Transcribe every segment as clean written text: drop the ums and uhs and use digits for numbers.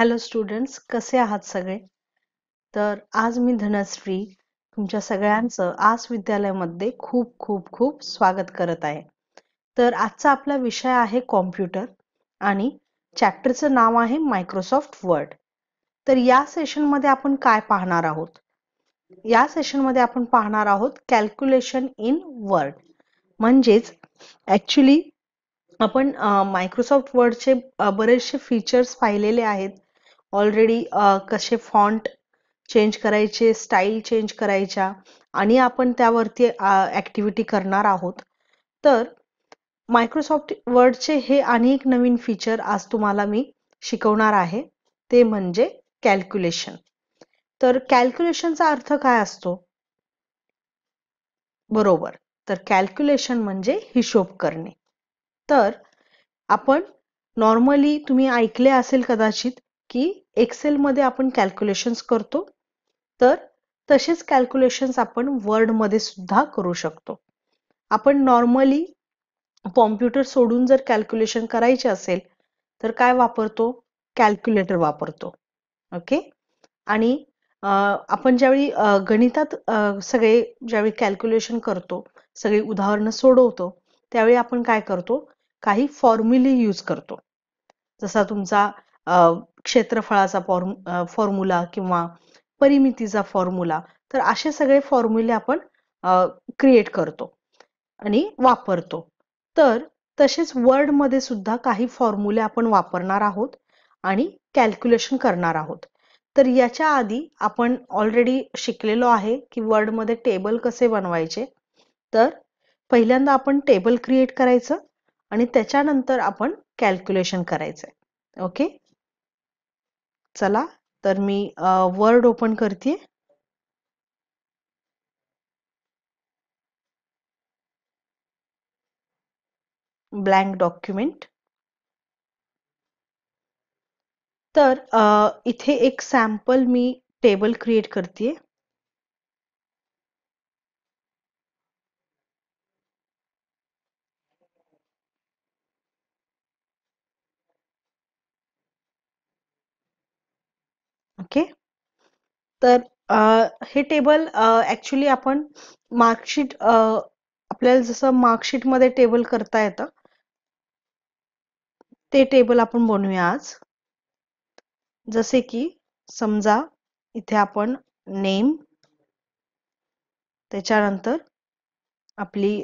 Hello students, कसे आहात सगळे? तर आज मी धनश्री तुमच्या सगळ्यांचं आज विद्यालयामध्ये खूप खूप खूप स्वागत करत आहे. तर आजचा आपला विषय आहे कॉम्प्युटर आणि चॅप्टरचं नाव आहे मायक्रोसॉफ्ट वर्ड. तर या सेशनमध्ये आपण काय पाहणार आहोत? या सेशनमध्ये आपण पाहणार आहोत कॅल्क्युलेशन इन वर्ड. म्हणजेच ऍक्च्युली आपण मायक्रोसॉफ्ट वर्डचे बरेचसे फीचर्स पाहिलेले आहेत ऑलरेडी. कसे फॉन्ट चेंज करायचे, स्टाईल चेंज करायच्या आणि आपण त्यावरती ऍक्टिव्हिटी करणार आहोत. तर मायक्रोसॉफ्ट वर्डचे हे अनेक नवीन फीचर आज तुम्हाला मी शिकवणार आहे, ते म्हणजे कॅल्क्युलेशन. तर कॅल्क्युलेशनचा अर्थ काय असतो? बरोबर, तर कॅल्क्युलेशन म्हणजे हिशोब करणे. तर आपण नॉर्मली तुम्ही ऐकले असेल कदाचित की एक्सेल मध्ये आपण कॅल्क्युलेशन्स करतो, तर तसेच कॅल्क्युलेशन्स आपण वर्ड मध्ये सुद्धा करू शकतो. आपण नॉर्मली कॉम्प्युटर सोडून जर कॅल्क्युलेशन करायचे असेल तर काय वापरतो? कॅल्क्युलेटर वापरतो. ओके. आणि आपण ज्यावेळी गणितात सगळे ज्यावेळी कॅल्क्युलेशन करतो, सगळी उदाहरणं सोडवतो, त्यावेळी आपण काय करतो? काही फॉर्म्युले यूज करतो. जसा तुमचा क्षेत्रफळाचा फॉर्म्युला किंवा परिमितीचा फॉर्म्युला. तर असे सगळे फॉर्म्युले आपण क्रिएट करतो आणि वापरतो. तर तसेच वर्ड मध्ये सुद्धा काही फॉर्म्युले आपण वापरणार आहोत आणि कॅल्क्युलेशन करणार आहोत. तर याच्या आधी आपण ऑलरेडी शिकलेलो आहे की वर्ड मध्ये टेबल कसे बनवायचे. तर पहिल्यांदा आपण टेबल क्रिएट करायचं आणि त्याच्यानंतर आपण कॅल्क्युलेशन करायचंय. ओके, चला तर मी वर्ड ओपन करते. Blank document. तर इथे एक सॅम्पल मी टेबल क्रिएट करते. ओके. तर हे टेबल ऍक्च्युली आपण मार्कशीट, आपल्याला जसं मार्कशीट मध्ये टेबल करता येतं ते टेबल आपण बनवूया आज. जसे की समजा इथे आपण नेम, त्याच्यानंतर आपली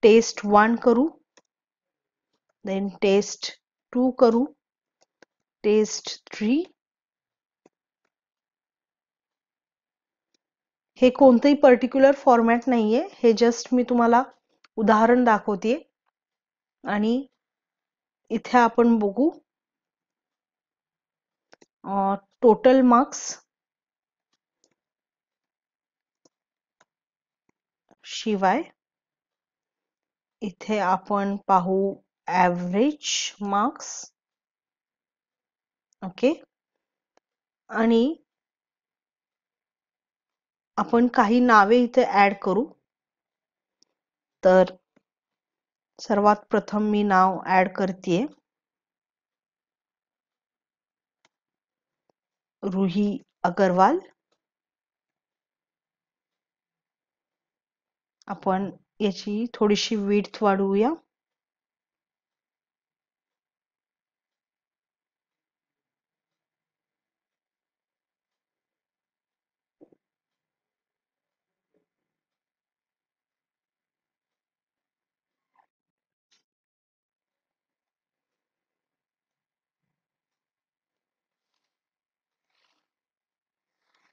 टेस्ट 1 करू, देन टेस्ट 2 करू, टेस्ट 3. हे कोणतंही पर्टिक्युलर फॉर्मॅट नाहीये, हे जस्ट मी तुम्हाला उदाहरण दाखवते. आणि इथे आपण बघू टोटल मार्क्स शिवाय इथे आपण पाहू ॲव्हरेज मार्क्स. ओके. आणि आपण काही नावे इथे ऍड करू. तर सर्वात प्रथम मी नाव ऍड करते, रुही अगरवाल. आपण याची थोडीशी विड्थ वाढवूया.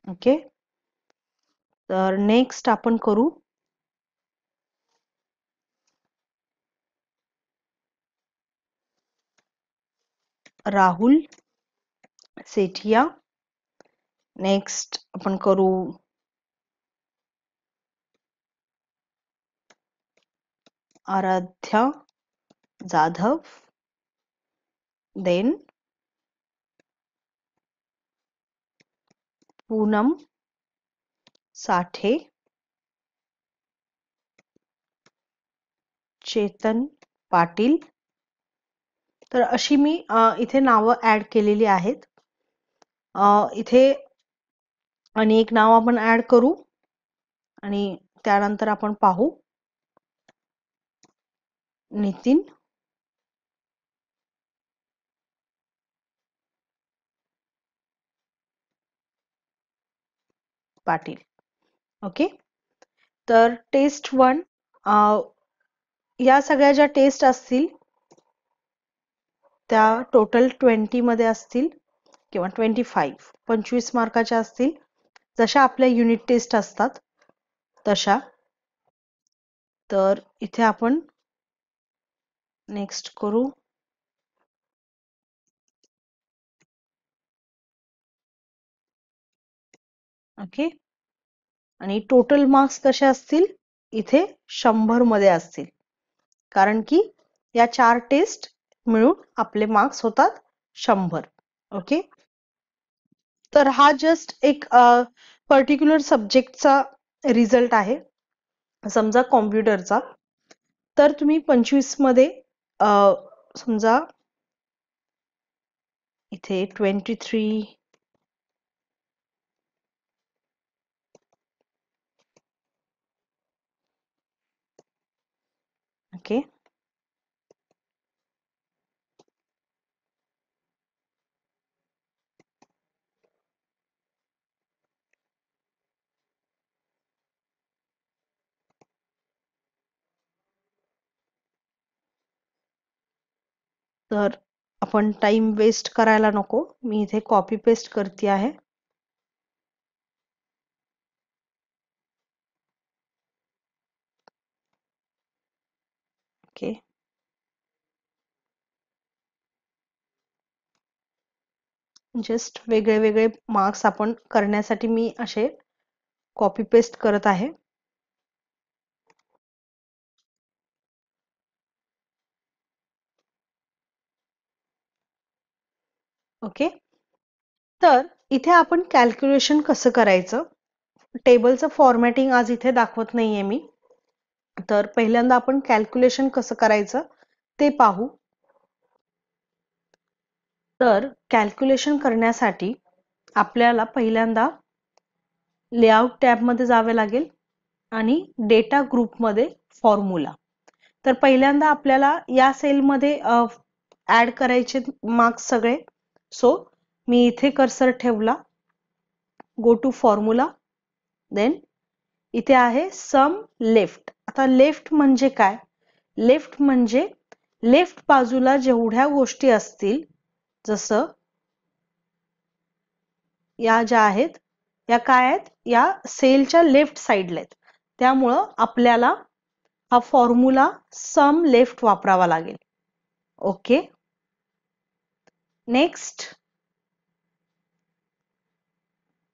ओके. तर नेक्स्ट आपण करू राहुल सेठिया. नेक्स्ट आपण करू आराध्या जाधव. देन पूनम साठे, चेतन पाटील. तर अशी मी इथे नावं ऍड केलेली आहेत. इथे आणि एक नाव आपण ऍड करू आणि त्यानंतर आपण पाहू. नितीन पाटील. ओके. तर टेस्ट 1 या सगळ्या ज्या टेस्ट असतील त्या टोटल 20 मध्ये असतील किंवा 25 मार्काच्या असतील, जशा आपल्या युनिट टेस्ट असतात तशा. तर इथे आपण नेक्स्ट करू. ओके. आणि टोटल मार्क्स कसे असतील, इथे 100 मध्ये असतील, कारण की या 4 टेस्ट मिळून आपले मार्क्स होतात 100. ओके. तर हा जस्ट एक पर्टिक्युलर सब्जेक्टचा रिझल्ट आहे. समजा कॉम्प्युटरचा, तर तुम्ही 25 मध्ये समजा इथे 23 ओके. तर आपण टाइम वेस्ट करायला नको, मी इथे कॉपी पेस्ट करते आहे. ओके. जस्ट वेगळे वेगळे मार्क्स आपण करण्यासाठी मी असे कॉपी पेस्ट करत आहे. ओके. तर इथे आपण कॅल्क्युलेशन कसं करायचं, टेबलचं फॉर्मॅटिंग आज इथे दाखवत नाहीये मी. तर पहिल्यांदा आपण कॅल्क्युलेशन कसं करायचं ते पाहू. तर कॅल्क्युलेशन करण्यासाठी आपल्याला पहिल्यांदा लेआउट टॅबमध्ये जावे लागेल आणि डेटा ग्रुपमध्ये फॉर्म्युला. तर पहिल्यांदा आपल्याला या सेलमध्ये ऍड करायचे मार्क्स सगळे. सो मी इथे कर्सर ठेवला, गो टू फॉर्म्युला, देन इथे आहे सम लेफ्ट. आता लेफ्ट म्हणजे काय, लेफ्ट म्हणजे लेफ्ट बाजूला जेवढ्या गोष्टी असतील, जसं या ज्या आहेत या काय आहेत, या सेलच्या लेफ्ट साइडला आहेत. त्यामुळं आपल्याला हा फॉर्म्युला सम लेफ्ट वापरावा लागेल. ओके. नेक्स्ट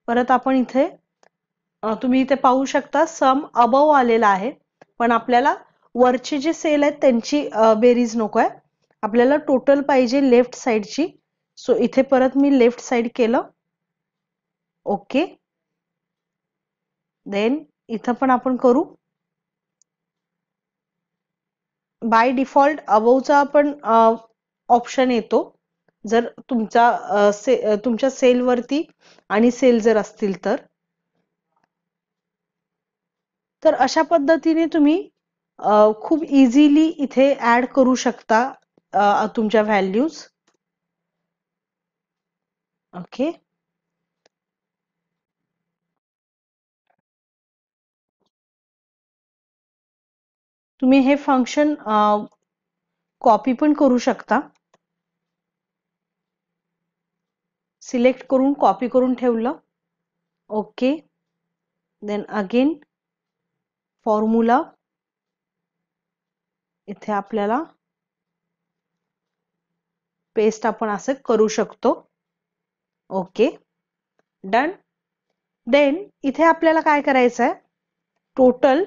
परत आपण इथे तुम्ही इथे पाहू शकता सम अबव आलेला आहे, पण आपल्याला वरचे जे सेल आहेत त्यांची बेरीज नको आहे, आपल्याला टोटल पाहिजे लेफ्ट साइडची. सो इथे परत मी लेफ्ट साइड केलं. ओके. देन इथं पण आपण करू. बाय डिफॉल्ट अबवचा पण ऑप्शन येतो जर तुमच्या सेलवरती आणि सेल जर असतील तर. तर अशा पद्धतीने तुम्ही खूप इझिली इथे ऍड करू शकता तुमच्या व्हॅल्यूज. ओके. तुम्ही हे फंक्शन कॉपी पण करू शकता. सिलेक्ट करून कॉपी करून ठेवलं. ओके. देन अगेन फॉर्म्युला, इथे आपल्याला पेस्ट आपण असं करू शकतो. ओके. डन. देन इथे आपल्याला काय करायचं आहे, टोटल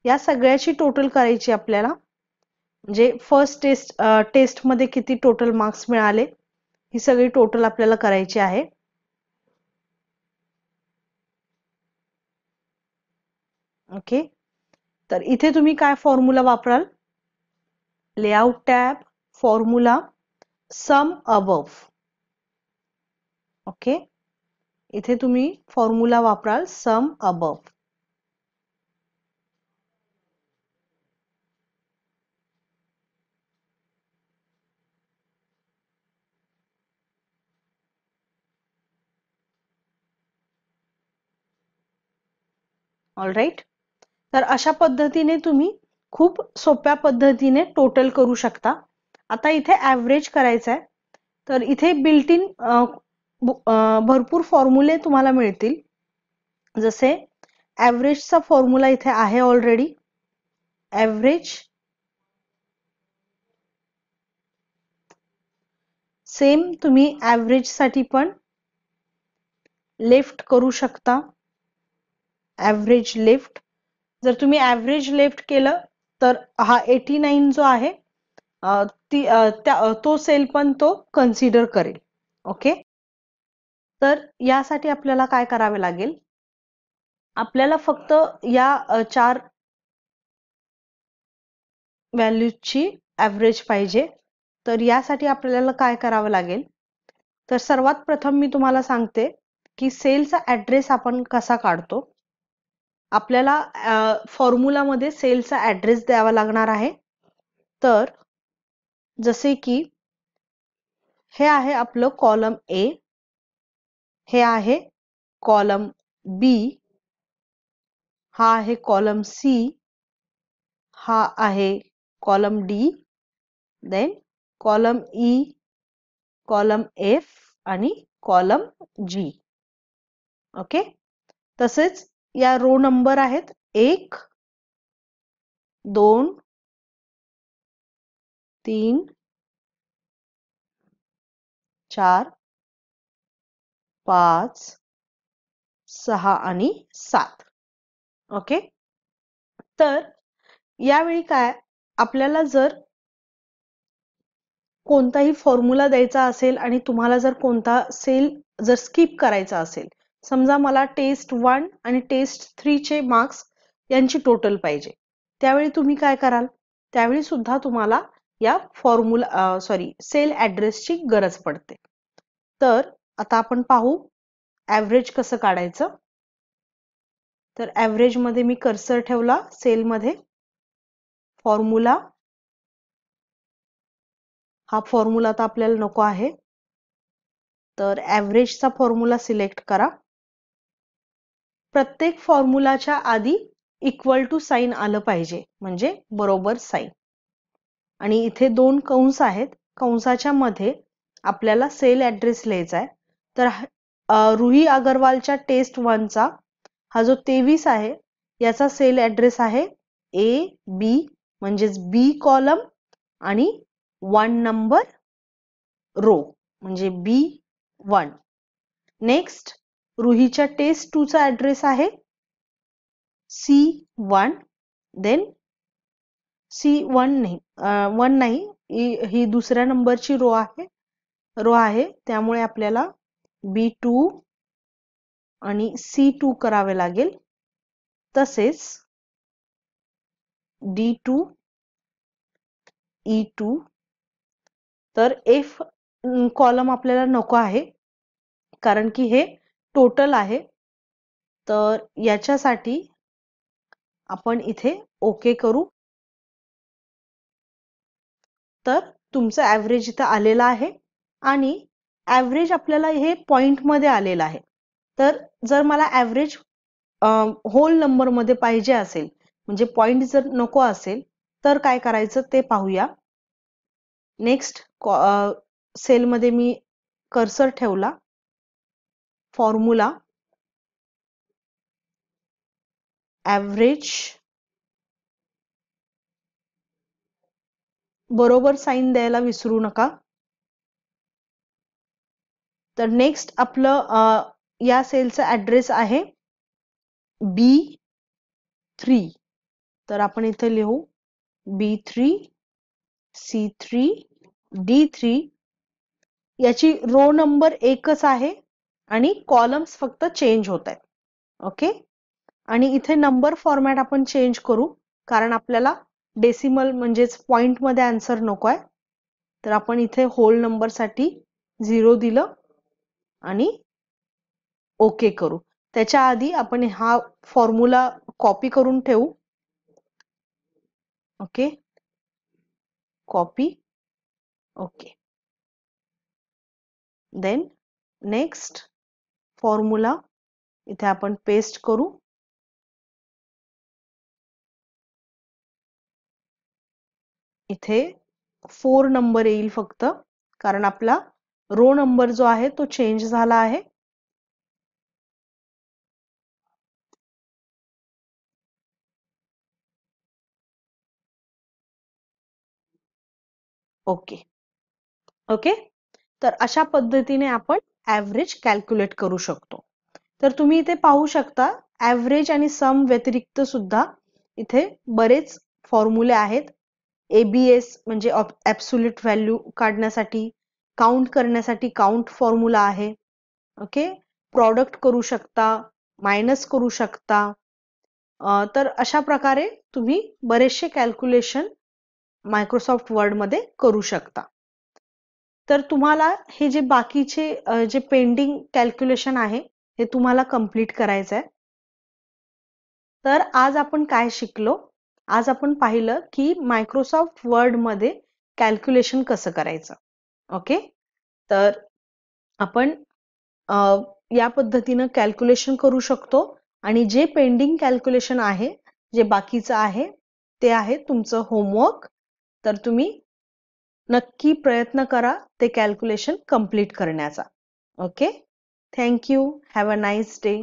या सगळ्याची टोटल करायची आपल्याला. म्हणजे फर्स्ट टेस्ट मध्ये किती टोटल मार्क्स मिळाले ही सगळी टोटल आपल्याला करायची आहे. ओके. तर इथे तुम्ही काय फॉर्म्युला वापराल, लेआउट टॅब, फॉर्म्युला, सम अबव. ओके, इथे तुम्ही फॉर्म्युला वापराल सम अबव. ऑलराईट. तर अशा पद्धतीने तुम्ही खूप सोप्या पद्धतीने टोटल करू शकता. आता इथे ॲव्हरेज करायचं आहे, तर इथे बिल्ट इन भरपूर फॉर्म्युले तुम्हाला मिळतील. जसे ॲव्हरेजचा फॉर्म्युला इथे आहे ऑलरेडी. ॲव्हरेज सेम तुम्ही ॲव्हरेज साठी पण लेफ्ट करू शकता. ॲव्हरेज लेफ्ट, जर तुम्ही ॲव्हरेज लेफ्ट केलं तर हा 89 जो आहे तो सेल पण तो कन्सिडर करेल. ओके, तर यासाठी आपल्याला काय करावे लागेल, आपल्याला फक्त या 4 व्हॅल्यूजची ॲव्हरेज पाहिजे. तर यासाठी आपल्याला काय करावं लागेल, तर सर्वात प्रथम मी तुम्हाला सांगते की सेलचा ॲड्रेस आपण कसा काढतो. आपल्याला फॉर्म्युलामध्ये सेलचा ॲड्रेस द्यावा लागणार आहे. तर जसे की हे आहे आपलं कॉलम ए, हे आहे कॉलम बी, हा आहे कॉलम सी, हा आहे column D, then column E, column F आणि कॉलम जी. ओके, तसेच या रो नंबर आहेत 1, 2, 3, 4, 5, 6 आणि 7. ओके, तर यावेळी काय, आपल्याला जर कोणताही फॉर्म्युला द्यायचा असेल आणि तुम्हाला जर कोणता सेल जर स्किप करायचा असेल, समजा मला टेस्ट 1 आणि टेस्ट 3 चे मार्क्स यांची टोटल पाहिजे, त्यावेळी तुम्ही काय कराल, त्यावेळी सुद्धा तुम्हाला या फॉर्म्युला सेल ॲड्रेसची गरज पडते. तर आता आपण पाहू ॲव्हरेज कसं काढायचं. तर ॲव्हरेज मध्ये मी कर्सर ठेवला सेलमध्ये, फॉर्म्युला, हा फॉर्म्युला तर आपल्याला नको आहे, तर ॲव्हरेजचा फॉर्म्युला सिलेक्ट करा. प्रत्येक फॉर्म्युलाच्या आधी इक्वल टू साइन आलं पाहिजे, म्हणजे बरोबर साइन. आणि इथे 2 कंस आहेत, कंसाच्या मध्ये आपल्याला सेल ॲड्रेस लिहायचा आहे. तर रुही अग्रवालच्या टेस्ट 1 चा हा जो 23 आहे याचा सेल ॲड्रेस आहे ए बी, म्हणजेच बी कॉलम आणि 1 नंबर रो, म्हणजे B1. नेक्स्ट रुहीच्या टेस्ट 2 चा ॲड्रेस आहे C1, देन C1 नाही, 1 नाही, ही दुसऱ्या नंबरची रो आहे, त्यामुळे आपल्याला B2 आणि C2 करावे लागेल. तसेच D2, E2. तर F कॉलम आपल्याला नको आहे, कारण की हे टोटल आहे. तर याच्यासाठी आपण इथे ओके करू. तर तुमचं ॲव्हरेज इथं आलेलं आहे आणि ॲव्हरेज आपल्याला हे पॉइंट मध्ये आलेलं आहे. तर जर मला ॲव्हरेज होल नंबर मध्ये पाहिजे असेल, म्हणजे पॉइंट जर नको असेल, तर काय करायचं ते पाहूया. नेक्स्ट सेल मध्ये मी कर्सर ठेवला, फॉर्म्युला, ॲव्हरेज, बरोबर साइन द्यायला विसरू नका. तर नेक्स्ट आपलं या सेलचा ॲड्रेस आहे B3. तर आपण इथे लिहू B3, C3, D3. याची रो नंबर एकच आहे आणि कॉलम्स फक्त चेंज होत आहेत. ओके, आणि इथे नंबर फॉर्मॅट आपण चेंज करू, कारण आपल्याला डेसिमल म्हणजेच पॉइंट मध्ये आन्सर नको आहे. तर आपण इथे होल नंबरसाठी 0 दिलं आणि ओके करू. त्याच्या आधी आपण हा फॉर्म्युला कॉपी करून ठेवू. Okay, copy. Okay, then next formula इथे आपण पेस्ट करू. इथे 4 नंबर येईल फक्त, कारण आपला रो नंबर जो आहे तो चेंज झाला आहे. ओके. ओके, तर अशा पद्धतीने आपण ॲव्हरेज कॅल्क्युलेट करू शकतो. तर तुम्ही इथे पाहू शकता ॲव्हरेज आणि सम व्यतिरिक्त सुद्धा इथे बरेच फॉर्म्युले आहेत. ABS म्हणजे ॲब्सोल्यूट व्हॅल्यू काढण्यासाठी, काउंट करण्यासाठी काउंट फॉर्म्युला आहे. ओके, प्रॉडक्ट करू शकता, मायनस करू शकता. तर अशा प्रकारे तुम्ही बरेचसे कॅल्क्युलेशन मायक्रोसॉफ्ट वर्डमध्ये करू शकता. तर तुम्हाला हे जे बाकीचे जे पेंडिंग कॅल्क्युलेशन आहे हे तुम्हाला कंप्लीट करायचं आहे. तर आज आपण काय शिकलो? आज आपण पाहिलं की मायक्रोसॉफ्ट वर्डमध्ये कॅल्क्युलेशन कसं करायचं. ओके, तर आपण या पद्धतीनं कॅल्क्युलेशन करू शकतो आणि जे पेंडिंग कॅल्क्युलेशन आहे, जे बाकीचं आहे, ते आहे तुमचं होमवर्क. तर तुम्ही नक्की प्रयत्न करा ते कॅल्क्युलेशन कंप्लीट करण्याचा. Okay, thank you. Have a nice day.